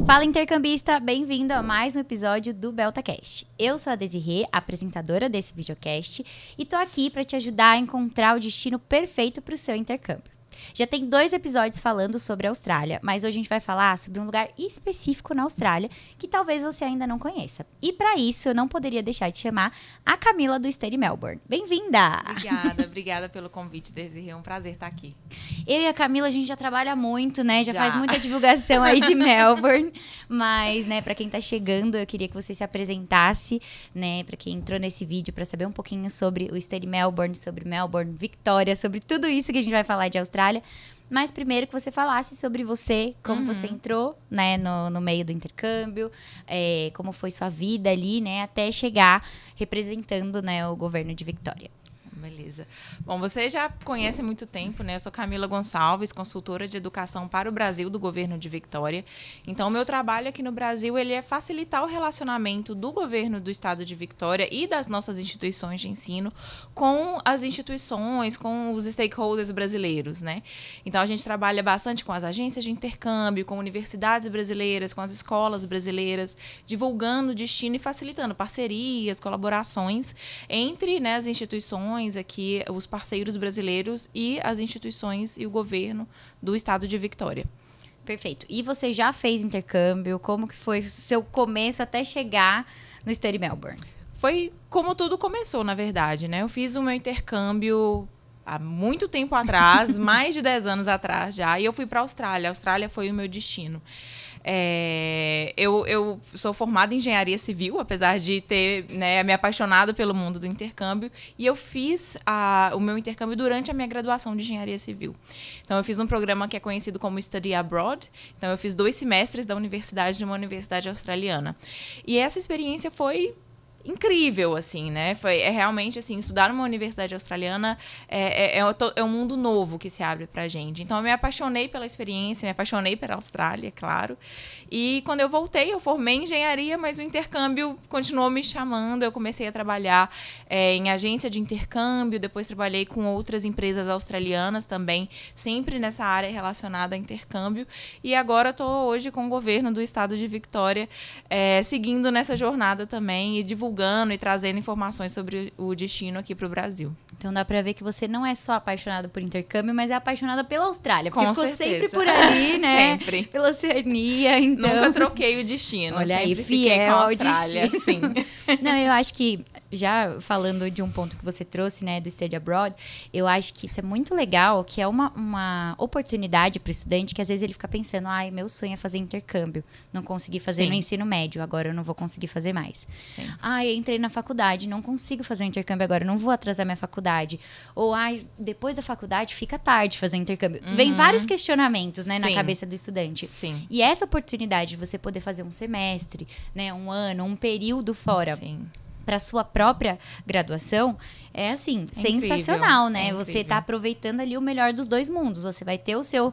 Fala, intercambista! Bem-vindo a mais um episódio do BeltaCast. Eu sou a Desirê, apresentadora desse videocast, e tô aqui para te ajudar a encontrar o destino perfeito para o seu intercâmbio. Já tem 2 episódios falando sobre a Austrália, mas hoje a gente vai falar sobre um lugar específico na Austrália que talvez você ainda não conheça. E para isso, eu não poderia deixar de chamar a Camila do Study Melbourne. Bem-vinda! Obrigada pelo convite, Desirê. É um prazer estar aqui. Eu e a Camila, a gente já trabalha muito, né? Já faz muita divulgação aí de Melbourne. Mas, né, pra quem tá chegando, eu queria que você se apresentasse, né? Pra quem entrou nesse vídeo pra saber um pouquinho sobre o Study Melbourne, sobre Melbourne, Victoria, sobre tudo isso que a gente vai falar de Austrália. Mas primeiro que você falasse sobre você, como você entrou, né, no meio do intercâmbio, como foi sua vida ali, né, até chegar representando, né, o governo de Victoria. Beleza. Bom, você já conhece há muito tempo, né? Eu sou Camila Gonçalves, consultora de educação para o Brasil do governo de Victoria. Então, o meu trabalho aqui no Brasil, ele é facilitar o relacionamento do governo do estado de Victoria e das nossas instituições de ensino com as instituições, com os stakeholders brasileiros, né? Então, a gente trabalha bastante com as agências de intercâmbio, com universidades brasileiras, com as escolas brasileiras, divulgando o destino e facilitando parcerias, colaborações entre, né, as instituições aqui, os parceiros brasileiros e as instituições e o governo do estado de Victoria. Perfeito. E você já fez intercâmbio? Como que foi seu começo até chegar no Study Melbourne? Foi como tudo começou, na verdade, né? Eu fiz o meu intercâmbio há muito tempo atrás, mais de 10 anos atrás já, e eu fui para a Austrália. A Austrália foi o meu destino. Eu sou formada em engenharia civil, apesar de ter, né, me apaixonado pelo mundo do intercâmbio, e eu fiz o meu intercâmbio durante a minha graduação de engenharia civil. Então, eu fiz um programa que é conhecido como Study Abroad. Então, eu fiz 2 semestres da universidade, de uma universidade australiana. E essa experiência foi incrível, assim, né? É realmente, assim, estudar numa universidade australiana é um mundo novo que se abre pra gente. Então, eu me apaixonei pela experiência, me apaixonei pela Austrália, claro. E quando eu voltei, eu formei em engenharia, mas o intercâmbio continuou me chamando. Eu comecei a trabalhar em agência de intercâmbio, depois trabalhei com outras empresas australianas também, sempre nessa área relacionada a intercâmbio. E agora estou hoje com o governo do estado de Victoria, seguindo nessa jornada também e divulgando e trazendo informações sobre o destino aqui para o Brasil. Então dá pra ver que você não é só apaixonada por intercâmbio, mas é apaixonada pela Austrália. Porque Com ficou certeza. sempre por ali, né? Sempre. Pela Oceania, então... Nunca troquei o destino. Olha aí, sempre fiquei com a Austrália. Sim. Não, eu acho que, já falando de um ponto que você trouxe, né, do Study Abroad, eu acho que isso é muito legal, que é uma oportunidade para o estudante que às vezes ele fica pensando, ai, meu sonho é fazer intercâmbio, não consegui fazer no ensino médio, agora eu não vou conseguir fazer mais. Sim. Ai, eu entrei na faculdade, não consigo fazer intercâmbio agora, não vou atrasar minha faculdade. Ou, ai, depois da faculdade fica tarde fazer intercâmbio. Vem vários questionamentos, né, na cabeça do estudante. Sim. E essa oportunidade de você poder fazer um semestre, né, um ano, um período fora... Sim. para sua própria graduação, é assim, sensacional, né? Você tá aproveitando ali o melhor dos 2 mundos. Você vai ter o seu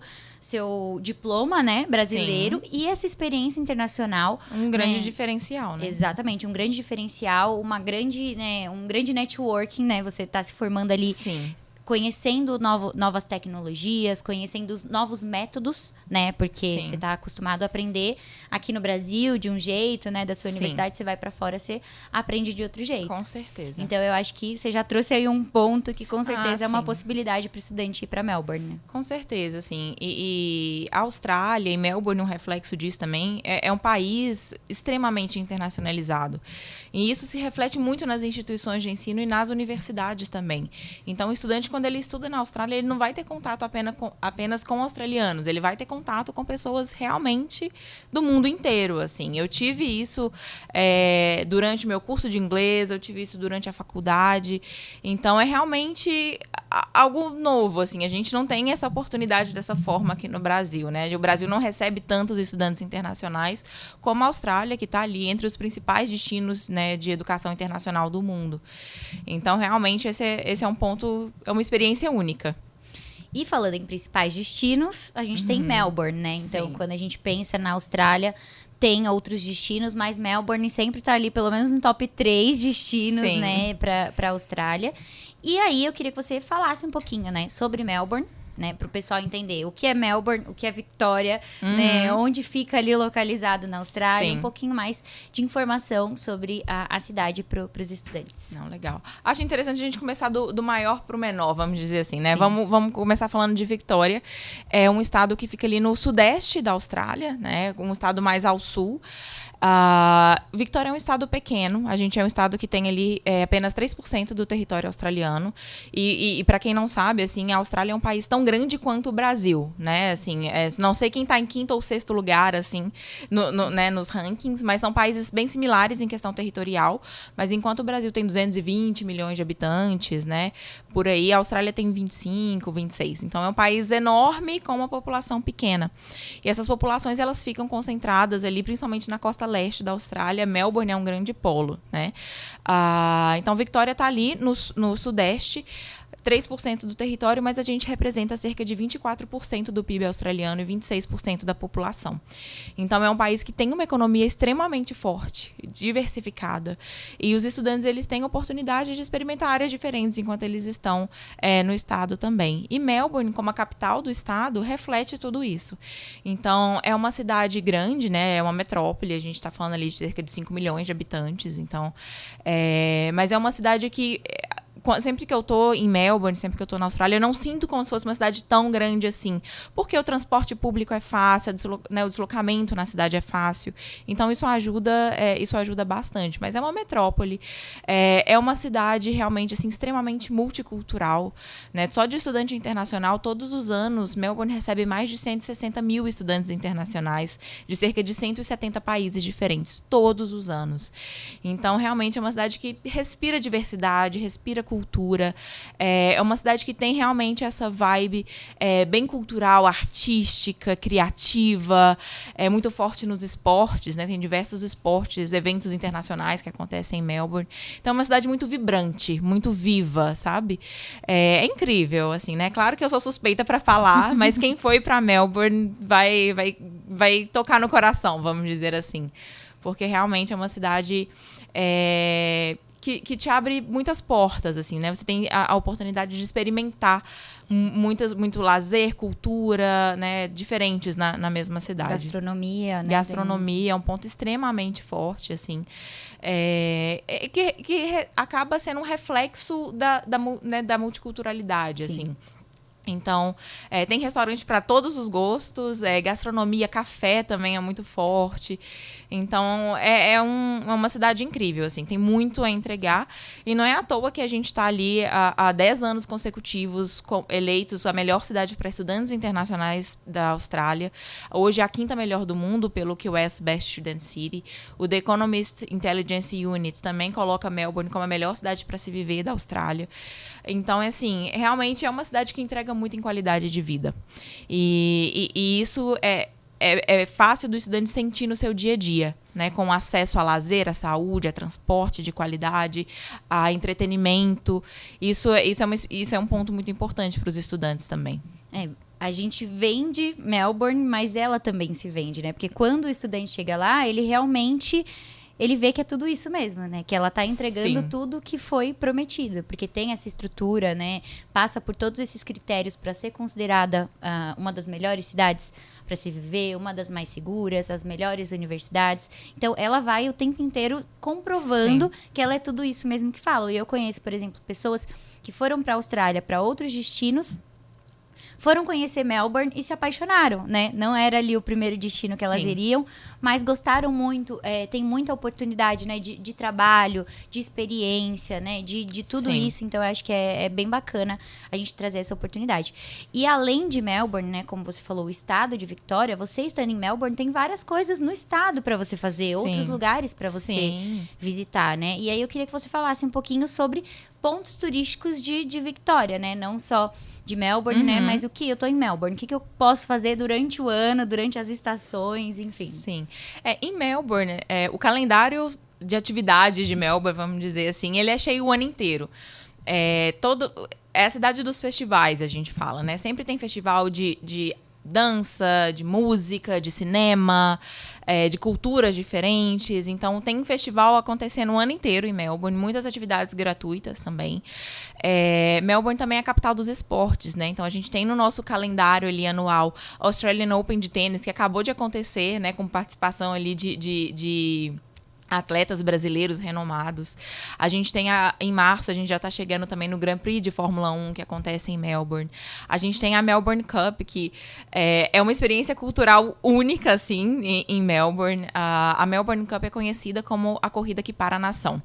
diploma, né, brasileiro, e essa experiência internacional. Um grande diferencial, né? Exatamente, um grande diferencial, um grande networking, né? Você tá se formando ali. Sim. Conhecendo novas tecnologias, conhecendo os novos métodos, né? Porque você está acostumado a aprender aqui no Brasil de um jeito, né? Da sua universidade, você vai para fora, você aprende de outro jeito. Com certeza. Então, eu acho que você já trouxe aí um ponto que, com certeza, é uma possibilidade para o estudante ir para Melbourne, né? Com certeza, sim. E a Austrália e Melbourne, um reflexo disso também, é um país extremamente internacionalizado. E isso se reflete muito nas instituições de ensino e nas universidades também. Então, o estudante, quando ele estuda na Austrália, ele não vai ter contato apenas com australianos, ele vai ter contato com pessoas realmente do mundo inteiro, assim. Eu tive isso durante o meu curso de inglês, eu tive isso durante a faculdade, então é realmente algo novo, assim. A gente não tem essa oportunidade dessa forma aqui no Brasil, né? O Brasil não recebe tantos estudantes internacionais como a Austrália, que está ali entre os principais destinos, né, de educação internacional do mundo. Então, realmente, esse é um ponto, é uma experiência única. E falando em principais destinos, a gente tem Melbourne, né? Então, quando a gente pensa na Austrália, tem outros destinos, mas Melbourne sempre tá ali, pelo menos no top 3 destinos, né, pra Austrália. E aí, eu queria que você falasse um pouquinho, né, sobre Melbourne, né, para o pessoal entender o que é Melbourne, o que é Victoria, né, onde fica ali localizado na Austrália, um pouquinho mais de informação sobre a cidade para os estudantes. Não, legal. Acho interessante a gente começar do maior para o menor, vamos dizer assim, né? Vamos começar falando de Victoria. É um estado que fica ali no sudeste da Austrália, né? Um estado mais ao sul. Victoria é um estado pequeno. A gente é um estado que tem ali apenas 3% do território australiano. E para quem não sabe, assim, a Austrália é um país tão grande quanto o Brasil, né? Assim, não sei quem está em quinto ou sexto lugar, assim, né, nos rankings, mas são países bem similares em questão territorial. Mas enquanto o Brasil tem 220 milhões de habitantes, né? Por aí, a Austrália tem 25, 26. Então, é um país enorme com uma população pequena. E essas populações, elas ficam concentradas ali, principalmente na costa leste da Austrália. Melbourne é um grande polo, né? Então, Victoria está ali no sudeste, 3% do território, mas a gente representa cerca de 24% do PIB australiano e 26% da população. Então, é um país que tem uma economia extremamente forte, diversificada. E os estudantes, eles têm oportunidade de experimentar áreas diferentes enquanto eles estão no estado também. E Melbourne, como a capital do estado, reflete tudo isso. Então, é uma cidade grande, né? É uma metrópole, a gente está falando ali de cerca de 5 milhões de habitantes. Então, mas é uma cidade que... Sempre que eu tô em Melbourne, sempre que eu tô na Austrália, eu não sinto como se fosse uma cidade tão grande assim. Porque o transporte público é fácil, o deslocamento na cidade é fácil. Então, isso ajuda bastante. Mas é uma metrópole. É uma cidade realmente assim, extremamente multicultural, né? Só de estudante internacional, todos os anos, Melbourne recebe mais de 160 mil estudantes internacionais de cerca de 170 países diferentes, todos os anos. Então, realmente é uma cidade que respira diversidade, respira cultura. É uma cidade que tem realmente essa vibe bem cultural, artística, criativa, muito forte nos esportes, né? Tem diversos esportes, eventos internacionais que acontecem em Melbourne. Então é uma cidade muito vibrante, muito viva, sabe? É incrível, assim, né? Claro que eu sou suspeita para falar, mas quem foi para Melbourne vai tocar no coração, vamos dizer assim. Porque realmente é uma cidade... Que te abre muitas portas, assim, né? Você tem a oportunidade de experimentar muito lazer, cultura, né? Diferentes na mesma cidade. Gastronomia, né? Gastronomia é um ponto extremamente forte, assim. Que acaba sendo um reflexo da multiculturalidade, Sim. assim. Então, tem restaurante para todos os gostos, gastronomia, café também é muito forte. Então, é uma cidade incrível, assim, tem muito a entregar. E não é à toa que a gente está ali há 10 anos consecutivos eleitos a melhor cidade para estudantes internacionais da Austrália. Hoje é a 5ª melhor do mundo pelo QS Best Student City. O The Economist Intelligence Unit também coloca Melbourne como a melhor cidade para se viver da Austrália. Então, assim, realmente é uma cidade que entrega muito em qualidade de vida. E isso é fácil do estudante sentir no seu dia a dia, né? Com acesso a lazer, a saúde, a transporte de qualidade, a entretenimento. Isso é um ponto muito importante para os estudantes também. A gente vende Melbourne, mas ela também se vende, né? Porque quando o estudante chega lá, ele realmente... ele vê que é tudo isso mesmo, né? Que ela tá entregando Sim. tudo que foi prometido. Porque tem essa estrutura, né? Passa por todos esses critérios para ser considerada uma das melhores cidades para se viver, uma das mais seguras, as melhores universidades. Então, ela vai o tempo inteiro comprovando que ela é tudo isso mesmo que falam. E eu conheço, por exemplo, pessoas que foram para a Austrália, para outros destinos, foram conhecer Melbourne e se apaixonaram, né? Não era ali o primeiro destino que elas iriam, mas gostaram muito, tem muita oportunidade, né? De trabalho, de experiência, né? De tudo isso. Então, eu acho que é bem bacana a gente trazer essa oportunidade. E além de Melbourne, né? Como você falou, o estado de Victoria, você estando em Melbourne, tem várias coisas no estado para você fazer, outros lugares para você visitar, né? E aí, eu queria que você falasse um pouquinho sobre pontos turísticos de Victoria, né? Não só de Melbourne, né? Mas o que? Eu tô em Melbourne. O que eu posso fazer durante o ano, durante as estações, enfim. Sim. Em Melbourne, o calendário de atividades de Melbourne, vamos dizer assim, ele é cheio o ano inteiro. É a cidade dos festivais, a gente fala, né? Sempre tem festival de dança, de música, de cinema, de culturas diferentes. Então, tem um festival acontecendo o ano inteiro em Melbourne, muitas atividades gratuitas também. Melbourne também é a capital dos esportes, né? Então, a gente tem no nosso calendário ali anual Australian Open de tênis, que acabou de acontecer, né? Com participação ali de atletas brasileiros renomados. A gente tem em março, a gente já está chegando também no Grand Prix de Fórmula 1, que acontece em Melbourne. A gente tem a Melbourne Cup, que é uma experiência cultural única, assim, em Melbourne. A Melbourne Cup é conhecida como a corrida que para a nação.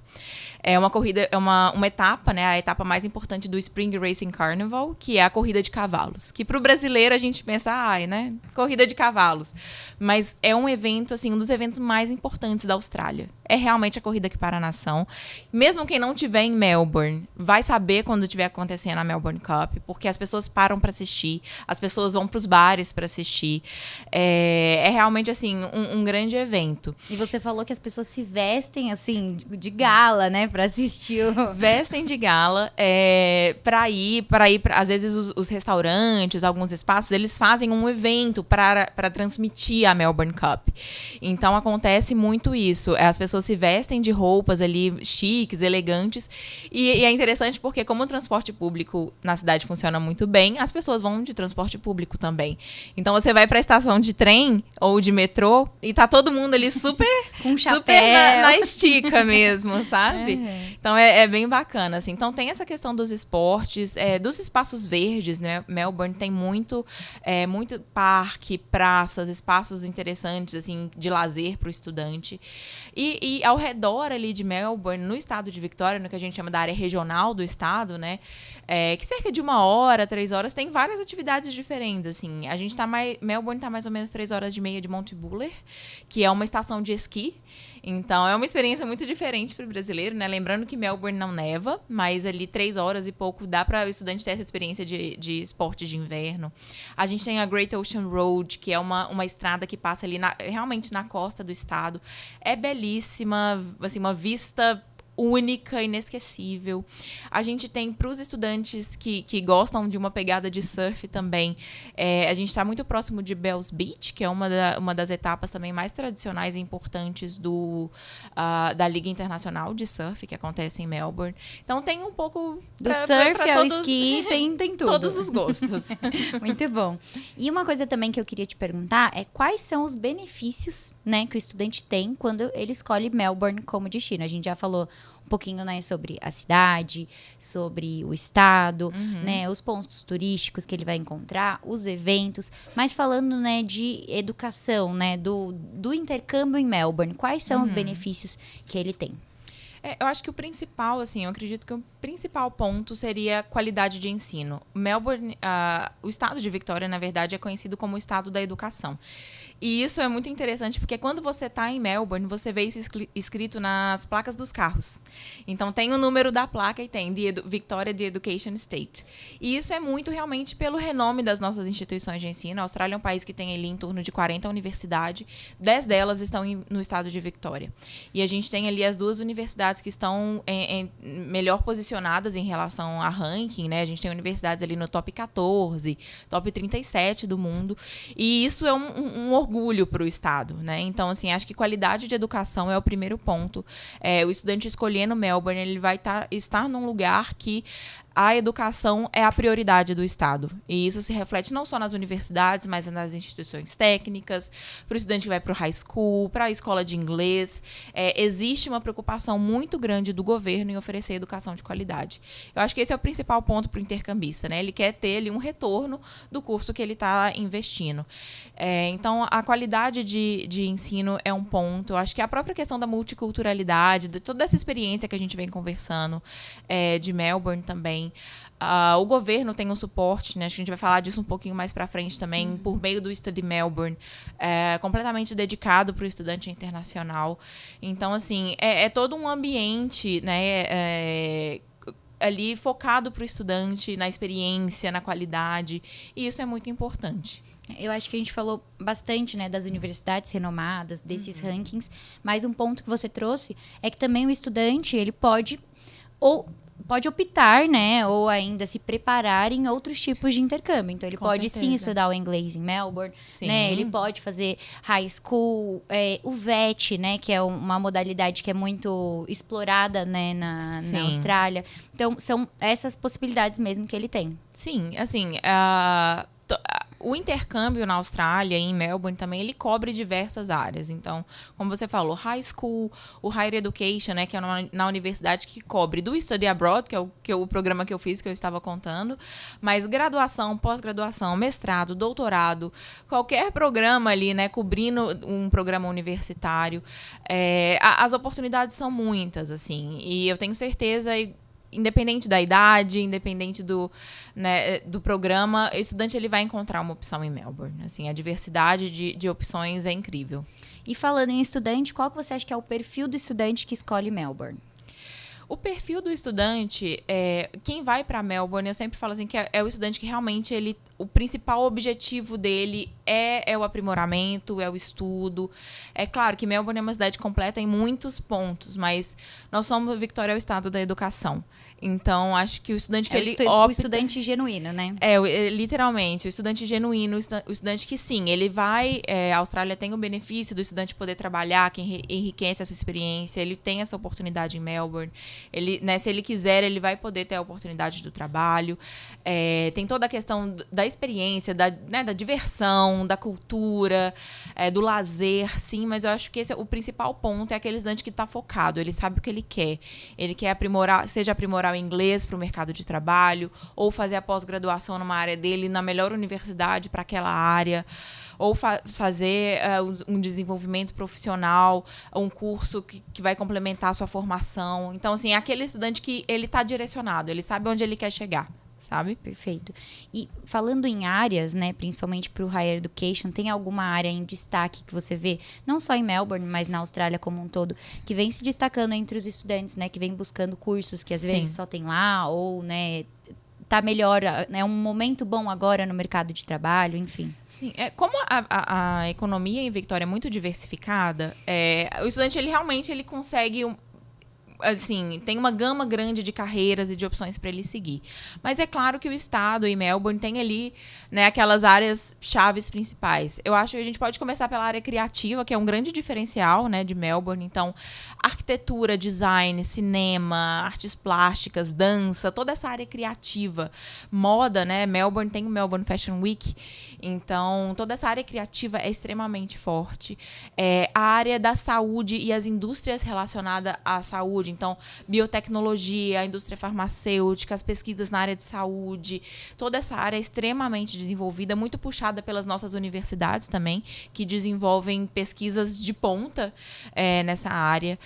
É uma corrida, uma etapa, né? A etapa mais importante do Spring Racing Carnival, que é a corrida de cavalos. Que para o brasileiro a gente pensa, né? Corrida de cavalos. Mas é um evento, assim, um dos eventos mais importantes da Austrália. É realmente a corrida que para a nação. Mesmo quem não estiver em Melbourne, vai saber quando estiver acontecendo a Melbourne Cup, porque as pessoas param para assistir, as pessoas vão para os bares para assistir. É realmente, assim, um grande evento. E você falou que as pessoas se vestem, assim, de gala, né? Pra assistir Vestem de gala para ir, às vezes os restaurantes, alguns espaços, eles fazem um evento para transmitir a Melbourne Cup. Então acontece muito isso. As pessoas se vestem de roupas ali chiques, elegantes, e é interessante porque como o transporte público na cidade funciona muito bem, as pessoas vão de transporte público também. Então você vai para a estação de trem ou de metrô e tá todo mundo ali super com chapéu, super na estica mesmo, sabe? Então é bem bacana, assim. Então tem essa questão dos esportes, dos espaços verdes, né? Melbourne tem muito parque, praças, espaços interessantes, assim, de lazer para o estudante. E ao redor ali de Melbourne, no estado de Victoria, no que a gente chama da área regional do estado, né? Que cerca de 1 hora, 3 horas, tem várias atividades diferentes, assim. A gente Melbourne está mais ou menos 3 horas e meia de Mount Buller, que é uma estação de esqui. Então, é uma experiência muito diferente para o brasileiro, né? Lembrando que Melbourne não neva, mas ali 3 horas e pouco dá para o estudante ter essa experiência de esporte de inverno. A gente tem a Great Ocean Road, que é uma estrada que passa ali realmente na costa do estado. É belíssima, assim, uma vista única, inesquecível. A gente tem, para os estudantes que gostam de uma pegada de surf também, a gente está muito próximo de Bells Beach, que é uma das etapas também mais tradicionais e importantes da Liga Internacional de Surf, que acontece em Melbourne. Então tem um pouco do surf ao esqui, tem tudo. Todos os gostos. Muito bom. E uma coisa também que eu queria te perguntar é quais são os benefícios, né, que o estudante tem quando ele escolhe Melbourne como destino. A gente já falou um pouquinho, né, sobre a cidade, sobre o estado, né, os pontos turísticos que ele vai encontrar, os eventos, mas falando, né, de educação, né, do intercâmbio em Melbourne, quais são os benefícios que ele tem? Eu acho que o principal, assim, eu acredito que o principal ponto seria a qualidade de ensino. Melbourne, o estado de Victoria, na verdade, é conhecido como o estado da educação. E isso é muito interessante, porque quando você está em Melbourne, você vê isso escrito nas placas dos carros. Então, tem o número da placa e tem Victoria The Education State. E isso é muito, realmente, pelo renome das nossas instituições de ensino. A Austrália é um país que tem ali em torno de 40 universidades. 10 delas estão no estado de Victoria. E a gente tem ali as 2 universidades que estão melhor posicionadas em relação a ranking, né? A gente tem universidades ali no top 14, top 37 do mundo. E isso é um orgulho para o estado, né? Então, assim, acho que qualidade de educação é o primeiro ponto. O estudante escolhendo Melbourne, ele vai estar num lugar que a educação é a prioridade do Estado. E isso se reflete não só nas universidades, mas nas instituições técnicas, para o estudante que vai para o high school, para a escola de inglês. Existe uma preocupação muito grande do governo em oferecer educação de qualidade. Eu acho que esse é o principal ponto para o intercambista, né? Ele quer ter ali um retorno do curso que ele está investindo. Então, a qualidade de ensino é um ponto. Eu acho que a própria questão da multiculturalidade, de toda essa experiência que a gente vem conversando de Melbourne também. O governo tem um suporte, né? Acho que a gente vai falar disso um pouquinho mais para frente também, por meio do Study Melbourne, completamente dedicado para o estudante internacional. Então, assim, é todo um ambiente, né? Ali focado para o estudante, na experiência, na qualidade, e isso é muito importante. Eu acho que a gente falou bastante, né, das universidades renomadas, desses rankings, mas um ponto que você trouxe é que também o estudante, ele pode ou pode optar, né, ou ainda se preparar em outros tipos de intercâmbio. Então, ele pode sim estudar o inglês em Melbourne, né? Ele pode fazer high school, o VET, né, que é uma modalidade que é muito explorada, né, na Austrália. Então, são essas possibilidades mesmo que ele tem. Sim, assim, o intercâmbio na Austrália, em Melbourne também, ele cobre diversas áreas. Então, como você falou, high school, o higher education, né, que é na universidade que cobre do study abroad, que é o programa que eu fiz, que eu estava contando, mas graduação, pós-graduação, mestrado, doutorado, qualquer programa ali, né, cobrindo um programa universitário. As oportunidades são muitas, assim, e eu tenho certeza, independente da idade, independente do programa, o estudante ele vai encontrar uma opção em Melbourne. Assim, a diversidade de opções é incrível. E falando em estudante, qual que você acha que é o perfil do estudante que escolhe Melbourne? O perfil do estudante, quem vai para Melbourne, eu sempre falo assim, que é o estudante que realmente o principal objetivo dele é o aprimoramento, é o estudo. É claro que Melbourne é uma cidade completa em muitos pontos, mas nós somos, Victoria, é o estado da educação. Então, acho que o estudante que ele opta... O estudante genuíno, né? Literalmente, o estudante genuíno, o estudante que sim, ele vai... a Austrália tem o benefício do estudante poder trabalhar, que enriquece a sua experiência, ele tem essa oportunidade em Melbourne. Ele, né, se ele quiser, ele vai poder ter a oportunidade do trabalho. Tem toda a questão da experiência, da diversão, da cultura, do lazer, sim, mas eu acho que esse é o principal ponto, é aquele estudante que está focado, ele sabe o que ele quer. Ele quer aprimorar o inglês para o mercado de trabalho, ou fazer a pós-graduação numa área dele, na melhor universidade para aquela área, ou fazer um desenvolvimento profissional, um curso que vai complementar a sua formação. Então, assim, é aquele estudante que ele está direcionado, ele sabe onde ele quer chegar. Sabe? Perfeito. E falando em áreas, né, principalmente para o Higher Education, tem alguma área em destaque que você vê, não só em Melbourne, mas na Austrália como um todo, que vem se destacando entre os estudantes, né, que vem buscando cursos que às vezes só tem lá, ou, né, tá melhor, é um momento bom agora no mercado de trabalho, enfim. Sim, como a economia em Victoria é muito diversificada, o estudante, ele realmente consegue... assim, tem uma gama grande de carreiras e de opções para ele seguir. Mas é claro que o estado e Melbourne tem ali, né, aquelas áreas chaves principais. Eu acho que a gente pode começar pela área criativa, que é um grande diferencial, né, de Melbourne. Então, arquitetura, design, cinema, artes plásticas, dança, toda essa área criativa. Moda, né, Melbourne tem o Melbourne Fashion Week. Então, toda essa área criativa é extremamente forte. A área da saúde e as indústrias relacionadas à saúde. Então, biotecnologia, a indústria farmacêutica, as pesquisas na área de saúde, toda essa área é extremamente desenvolvida, muito puxada pelas nossas universidades também, que desenvolvem pesquisas de ponta nessa área.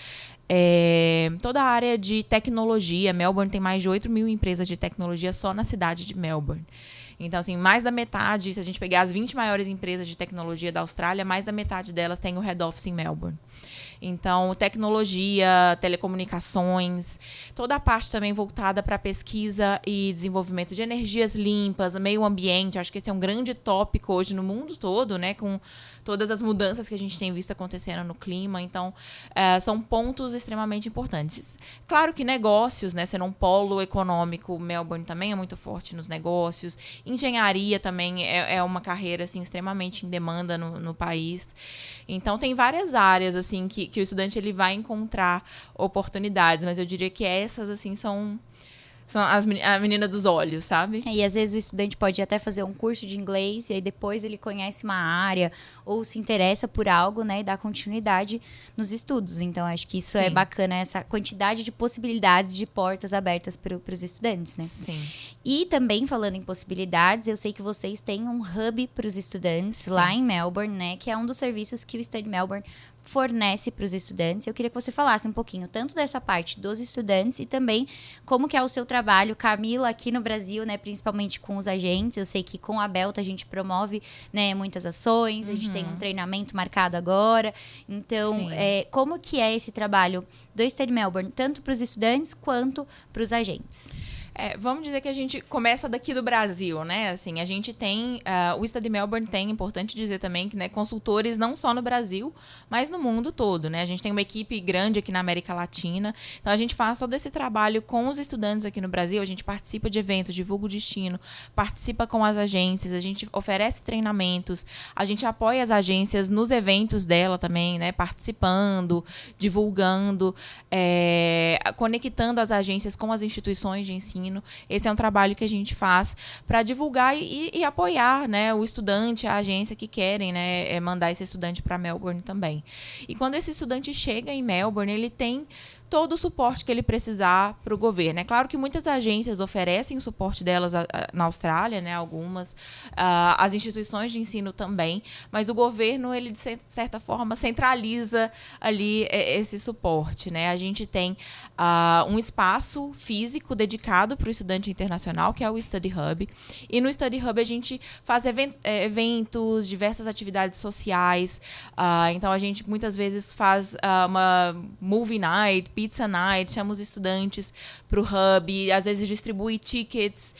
Toda a área de tecnologia, Melbourne tem mais de 8 mil empresas de tecnologia só na cidade de Melbourne. Então, assim, mais da metade, se a gente pegar as 20 maiores empresas de tecnologia da Austrália, mais da metade delas tem o head office em Melbourne. Então, tecnologia, telecomunicações, toda a parte também voltada para pesquisa e desenvolvimento de energias limpas, meio ambiente. Acho que esse é um grande tópico hoje no mundo todo, né? Com todas as mudanças que a gente tem visto acontecendo no clima. Então, são pontos extremamente importantes. Claro que negócios, né? Sendo um polo econômico, Melbourne também é muito forte nos negócios. Engenharia também é uma carreira, assim, extremamente em demanda no país. Então, tem várias áreas, assim, que o estudante ele vai encontrar oportunidades. Mas eu diria que essas, assim, são a menina dos olhos, sabe? E às vezes o estudante pode até fazer um curso de inglês e aí depois ele conhece uma área ou se interessa por algo, né? E dá continuidade nos estudos. Então, acho que isso é bacana, essa quantidade de possibilidades, de portas abertas para os estudantes, né? Sim. E também, falando em possibilidades, eu sei que vocês têm um hub para os estudantes lá em Melbourne, né? Que é um dos serviços que o Study Melbourne fornece para os estudantes. Eu queria que você falasse um pouquinho tanto dessa parte dos estudantes e também como que é o seu trabalho, Camila, aqui no Brasil, né, principalmente com os agentes. Eu sei que com a Belta a gente promove, né, muitas ações, a gente tem um treinamento marcado agora. Então, como que é esse trabalho do Study Melbourne, tanto para os estudantes quanto para os agentes? Vamos dizer que a gente começa daqui do Brasil, né? Assim, a gente tem... o Study Melbourne tem, importante dizer também, que, né, consultores não só no Brasil, mas no mundo todo, né? A gente tem uma equipe grande aqui na América Latina. Então, a gente faz todo esse trabalho com os estudantes aqui no Brasil. A gente participa de eventos, divulga o destino, participa com as agências, a gente oferece treinamentos, a gente apoia as agências nos eventos dela também, né? Participando, divulgando, conectando as agências com as instituições de ensino. Esse é um trabalho que a gente faz para divulgar e apoiar, né, o estudante, a agência que querem, né, mandar esse estudante para Melbourne também. E quando esse estudante chega em Melbourne, ele tem todo o suporte que ele precisar para o governo. É claro que muitas agências oferecem o suporte delas na Austrália, né, algumas, as instituições de ensino também, mas o governo, ele de certa forma centraliza ali esse suporte, né? A gente tem um espaço físico dedicado para o estudante internacional, que é o Study Hub, e no Study Hub a gente faz eventos, diversas atividades sociais, então a gente muitas vezes faz uma movie night, pizza night, chama os estudantes para o Hub, às vezes distribui tickets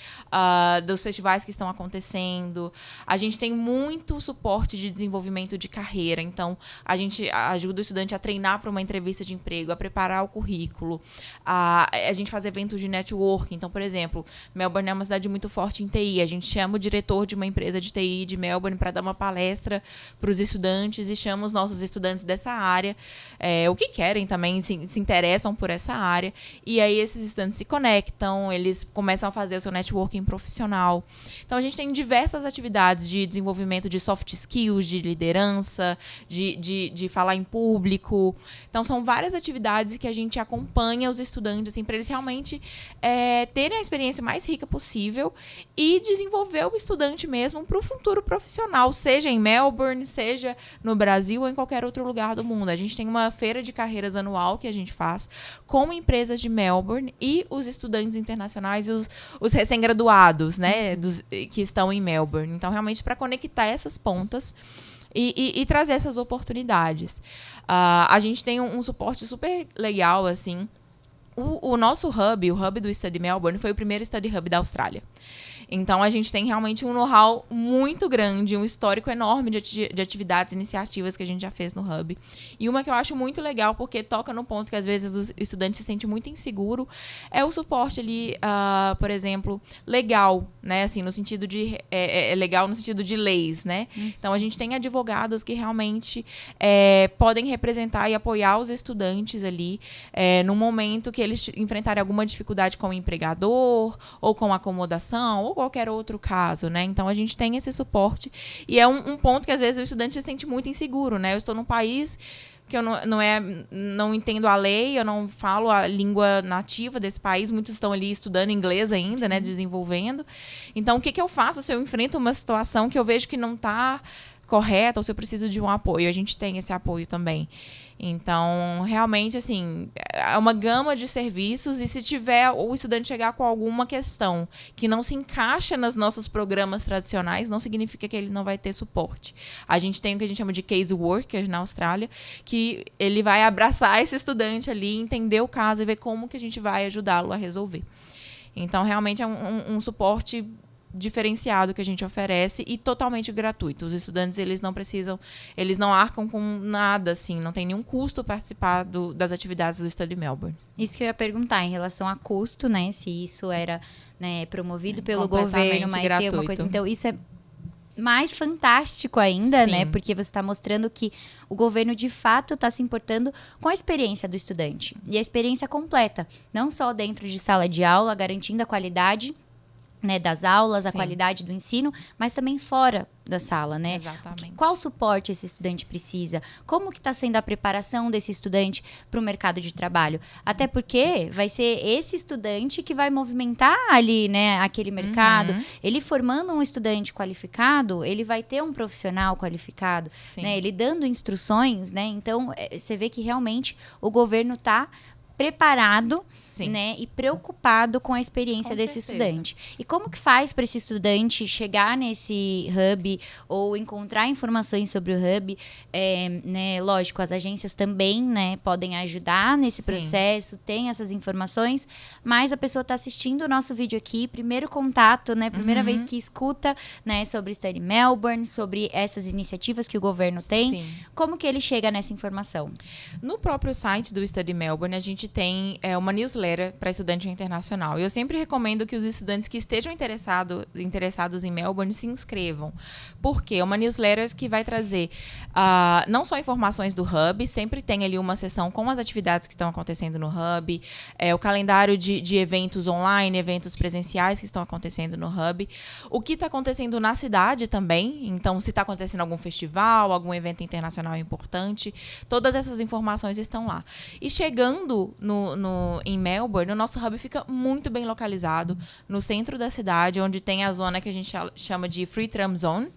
dos festivais que estão acontecendo. A gente tem muito suporte de desenvolvimento de carreira, então a gente ajuda o estudante a treinar para uma entrevista de emprego, a preparar o currículo, a gente faz eventos de networking. Então, por exemplo, Melbourne é uma cidade muito forte em TI, a gente chama o diretor de uma empresa de TI de Melbourne para dar uma palestra para os estudantes e chama os nossos estudantes dessa área, o que querem também, se interessam por essa área, e aí esses estudantes se conectam, eles começam a fazer o seu networking profissional. Então, a gente tem diversas atividades de desenvolvimento de soft skills, de liderança, de falar em público. Então, são várias atividades que a gente acompanha os estudantes, assim, para eles realmente terem a experiência mais rica possível e desenvolver o estudante mesmo para o futuro profissional, seja em Melbourne, seja no Brasil ou em qualquer outro lugar do mundo. A gente tem uma feira de carreiras anual que a gente faz com empresas de Melbourne e os estudantes internacionais e os recém-graduados, né, que estão em Melbourne. Então, realmente, para conectar essas pontas e trazer essas oportunidades. A gente tem um suporte super legal, assim. O nosso hub, o hub do Study Melbourne, foi o primeiro Study Hub da Austrália. Então, a gente tem realmente um know-how muito grande, um histórico enorme de atividades, iniciativas que a gente já fez no Hub. E uma que eu acho muito legal, porque toca no ponto que, às vezes, o estudante se sente muito inseguro, é o suporte ali, por exemplo, legal, né? Assim, no sentido de... legal no sentido de leis, né? Então, a gente tem advogados que realmente podem representar e apoiar os estudantes ali no momento que eles enfrentarem alguma dificuldade com o empregador, ou com acomodação, ou qualquer outro caso, né? Então, a gente tem esse suporte. E é um ponto que, às vezes, o estudante se sente muito inseguro, né? Eu estou num país que eu não entendo a lei, eu não falo a língua nativa desse país, muitos estão ali estudando inglês ainda, sim, né? Desenvolvendo. Então, o que eu faço se eu enfrento uma situação que eu vejo que não está correta ou se eu preciso de um apoio? A gente tem esse apoio também. Então, realmente, assim, é uma gama de serviços, e se tiver o estudante chegar com alguma questão que não se encaixa nos nossos programas tradicionais, não significa que ele não vai ter suporte. A gente tem o que a gente chama de case worker na Austrália, que ele vai abraçar esse estudante ali, entender o caso e ver como que a gente vai ajudá-lo a resolver. Então, realmente é um suporte diferenciado que a gente oferece e totalmente gratuito. Os estudantes, eles não arcam com nada, assim, não tem nenhum custo participar das atividades do Study Melbourne. Isso que eu ia perguntar, em relação a custo, né, se isso era, né, promovido pelo governo, mas gratuito. Tem alguma coisa. Então, isso é mais fantástico ainda, sim, né, porque você está mostrando que o governo, de fato, está se importando com a experiência do estudante. E a experiência completa, não só dentro de sala de aula, garantindo a qualidade, né, das aulas, sim, a qualidade do ensino, mas também fora da sala, né? Exatamente. Qual suporte esse estudante precisa? Como que está sendo a preparação desse estudante para o mercado de trabalho? Até porque vai ser esse estudante que vai movimentar ali, né, aquele mercado. Ele formando um estudante qualificado, ele vai ter um profissional qualificado, né? Ele dando instruções, né? Então, você vê que realmente o governo está preparado, Sim. né, e preocupado com a experiência Com desse certeza. estudante. E como que faz para esse estudante chegar nesse hub ou encontrar informações sobre o hub? Né, lógico, as agências também, né, podem ajudar nesse Sim. processo, tem essas informações, mas a pessoa está assistindo o nosso vídeo aqui, primeiro contato, né, primeira vez que escuta, né, sobre o Study Melbourne, sobre essas iniciativas que o governo tem. Sim. Como que ele chega nessa informação? No próprio site do Study Melbourne, a gente tem uma newsletter para estudante internacional. E eu sempre recomendo que os estudantes que estejam interessados em Melbourne se inscrevam. Porque é uma newsletter que vai trazer não só informações do Hub, sempre tem ali uma seção com as atividades que estão acontecendo no Hub, o calendário de eventos online, eventos presenciais que estão acontecendo no Hub, o que está acontecendo na cidade também, então se está acontecendo algum festival, algum evento internacional importante, todas essas informações estão lá. E chegando em Melbourne, o nosso hub fica muito bem localizado no centro da cidade, onde tem a zona que a gente chama de Free Tram Zone,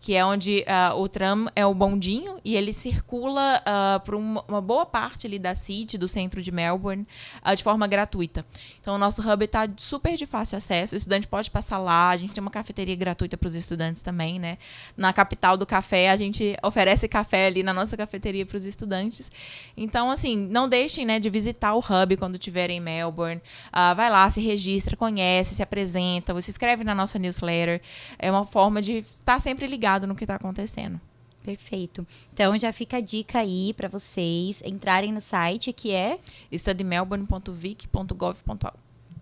que é onde o tram é o bondinho e ele circula por uma boa parte ali da City, do centro de Melbourne, de forma gratuita. Então, o nosso hub está super de fácil acesso, o estudante pode passar lá, a gente tem uma cafeteria gratuita para os estudantes também, né? Na capital do café, a gente oferece café ali na nossa cafeteria para os estudantes. Então, assim, não deixem, né, de visitar o hub quando estiverem em Melbourne. Vai lá, se registra, conhece, se apresenta, se inscreve na nossa newsletter. É uma forma de estar sempre ligado no que está acontecendo. Perfeito. Então, já fica a dica aí para vocês entrarem no site, que é studymelbourne.vic.gov.au.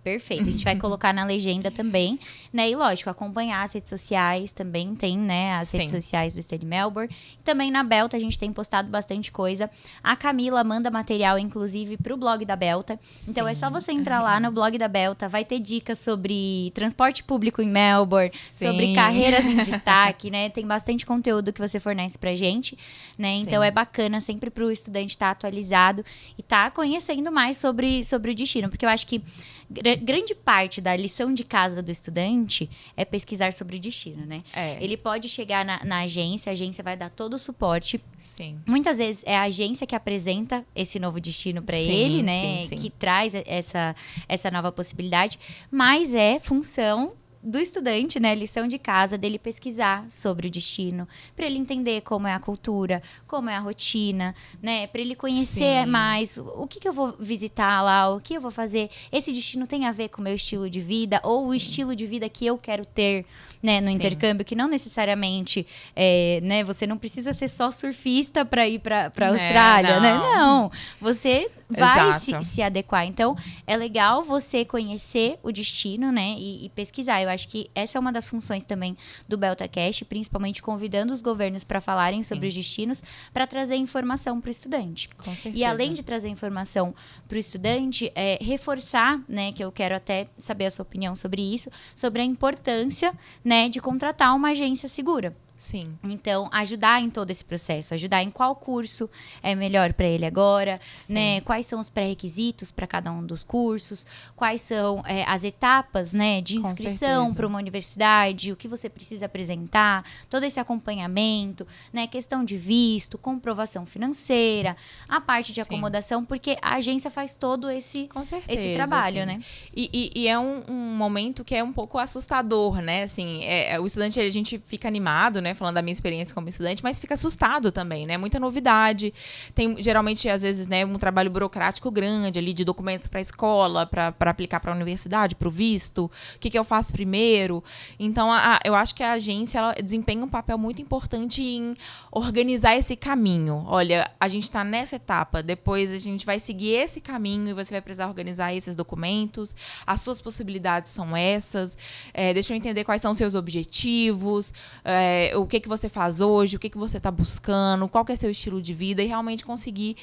Perfeito. A gente vai colocar na legenda também, né? E lógico, acompanhar as redes sociais também tem, né? As redes sociais do Study Melbourne. Também na Belta a gente tem postado bastante coisa. A Camila manda material, inclusive, pro blog da Belta. Então é só você entrar lá no blog da Belta, vai ter dicas sobre transporte público em Melbourne, sobre carreiras em destaque, né? Tem bastante conteúdo que você fornece pra gente, né? Então é bacana sempre pro estudante estar atualizado e estar conhecendo mais sobre o destino, porque eu acho que grande parte da lição de casa do estudante é pesquisar sobre o destino, né? Ele pode chegar na agência, a agência vai dar todo o suporte. Sim. Muitas vezes é a agência que apresenta esse novo destino para ele, né? Que traz essa nova possibilidade, mas é função do estudante, né, lição de casa, dele pesquisar sobre o destino, para ele entender como é a cultura, como é a rotina, né, para ele conhecer mais o que eu vou visitar lá, o que eu vou fazer, esse destino tem a ver com o meu estilo de vida, ou o estilo de vida que eu quero ter, né, no intercâmbio, que não necessariamente, né, você não precisa ser só surfista para ir para Austrália, né, não, você vai se adequar. Então, é legal você conhecer o destino, né, e pesquisar. Eu acho que essa é uma das funções também do BeltaCast, principalmente convidando os governos para falarem sobre os destinos, para trazer informação para o estudante. Com certeza. E além de trazer informação para o estudante, reforçar, né, que eu quero até saber a sua opinião sobre isso, sobre a importância, né, de contratar uma agência segura. Sim. Então, ajudar em todo esse processo, ajudar em qual curso é melhor para ele agora, né? Quais são os pré-requisitos para cada um dos cursos, quais são as etapas, né, de inscrição para uma universidade, o que você precisa apresentar, todo esse acompanhamento, né, questão de visto, comprovação financeira, a parte de acomodação, porque a agência faz todo esse trabalho, né? E é um momento que é um pouco assustador, né? Assim, o estudante, a gente fica animado, né, falando da minha experiência como estudante, mas fica assustado também, né? Muita novidade. Tem, geralmente, às vezes, né, um trabalho burocrático grande ali de documentos para a escola, para aplicar para a universidade, para o visto, o que eu faço primeiro. Então, eu acho que a agência ela desempenha um papel muito importante em organizar esse caminho. Olha, a gente está nessa etapa, depois a gente vai seguir esse caminho e você vai precisar organizar esses documentos, as suas possibilidades são essas, deixa eu entender quais são os seus objetivos, o que você faz hoje, o que você está buscando, qual que é seu estilo de vida e realmente conseguir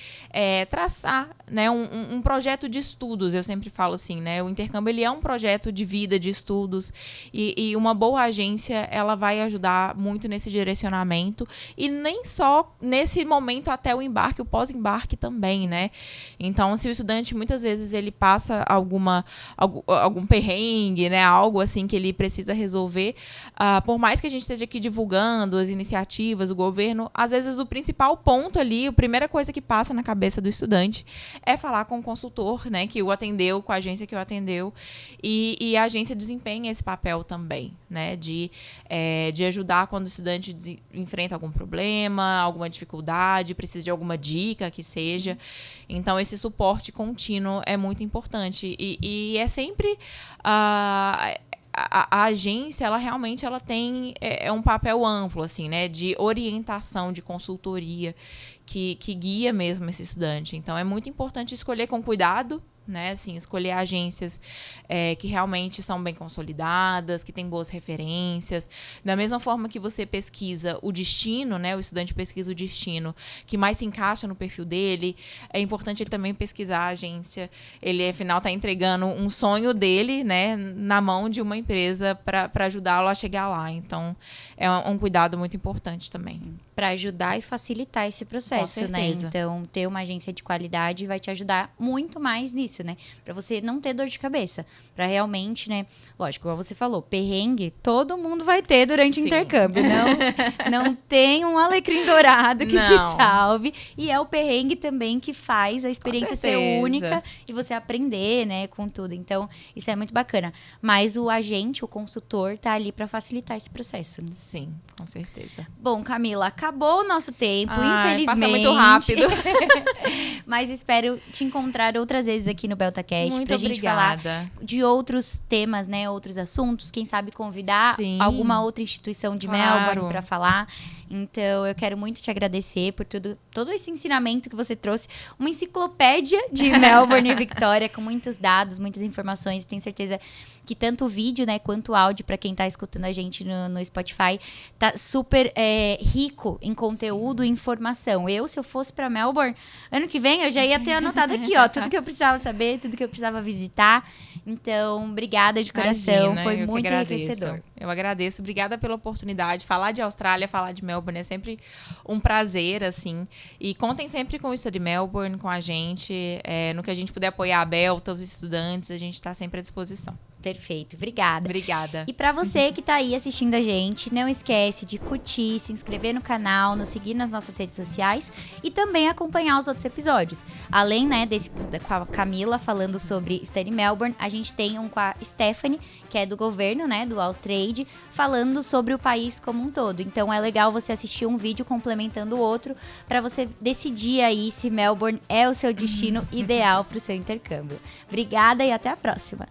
traçar, né, um projeto de estudos. Eu sempre falo assim, né, o intercâmbio ele é um projeto de vida, de estudos e uma boa agência ela vai ajudar muito nesse direcionamento e nem só nesse momento até o embarque, o pós-embarque também, né? Então, se o estudante muitas vezes ele passa algum perrengue, né, algo assim que ele precisa resolver, por mais que a gente esteja aqui divulgando divulgando as iniciativas, o governo, às vezes o principal ponto ali, a primeira coisa que passa na cabeça do estudante é falar com o consultor, né, que o atendeu, com a agência que o atendeu, e a agência desempenha esse papel também, né, de ajudar quando o estudante enfrenta algum problema, alguma dificuldade, precisa de alguma dica que seja. Sim. Então, esse suporte contínuo é muito importante e é sempre... A agência, ela realmente tem um papel amplo, assim, né, de orientação, de consultoria, que guia mesmo esse estudante. Então, é muito importante escolher com cuidado, né, assim, escolher agências que realmente são bem consolidadas, que têm boas referências. Da mesma forma que você pesquisa o destino, né, o estudante pesquisa o destino que mais se encaixa no perfil dele, é importante ele também pesquisar a agência. Ele, afinal, está entregando um sonho dele, né, na mão de uma empresa para ajudá-lo a chegar lá. Então, é um cuidado muito importante também. Para ajudar e facilitar esse processo, né? Então, ter uma agência de qualidade vai te ajudar muito mais nisso, né? Para você não ter dor de cabeça. Para realmente, né? Lógico, como você falou, perrengue todo mundo vai ter durante o intercâmbio. Não tem um alecrim dourado que se salve. E é o perrengue também que faz a experiência ser única e você aprender, né? Com tudo. Então, isso é muito bacana. Mas o agente, o consultor, tá ali para facilitar esse processo. Né? Sim, com certeza. Bom, Camila, acabou o nosso tempo, infelizmente. Passa muito rápido. Mas espero te encontrar outras vezes aqui no BeltaCast muito pra gente obrigada. Falar de outros temas, né? Outros assuntos. Quem sabe convidar alguma outra instituição de Melbourne pra falar. Então, eu quero muito te agradecer por todo esse ensinamento que você trouxe. Uma enciclopédia de Melbourne e Victoria, com muitos dados, muitas informações. Tenho certeza que tanto o vídeo, né, quanto o áudio, para quem tá escutando a gente no Spotify, tá super rico em conteúdo e informação. Se eu fosse para Melbourne, ano que vem, eu já ia ter anotado aqui, ó, tudo que eu precisava saber, tudo que eu precisava visitar. Então, obrigada de coração. Foi muito enriquecedor. Eu agradeço. Obrigada pela oportunidade. Falar de Austrália, falar de Melbourne é sempre um prazer, assim. E contem sempre com o Study Melbourne, com a gente. No que a gente puder apoiar a Belta, os estudantes, a gente está sempre à disposição. Perfeito, obrigada. Obrigada. E pra você que tá aí assistindo a gente, não esquece de curtir, se inscrever no canal, nos seguir nas nossas redes sociais e também acompanhar os outros episódios. Além, né, com a Camila falando sobre Study Melbourne, a gente tem um com a Stephanie, que é do governo, né, do Austrade, falando sobre o país como um todo. Então é legal você assistir um vídeo complementando o outro para você decidir aí se Melbourne é o seu destino ideal para o seu intercâmbio. Obrigada e até a próxima.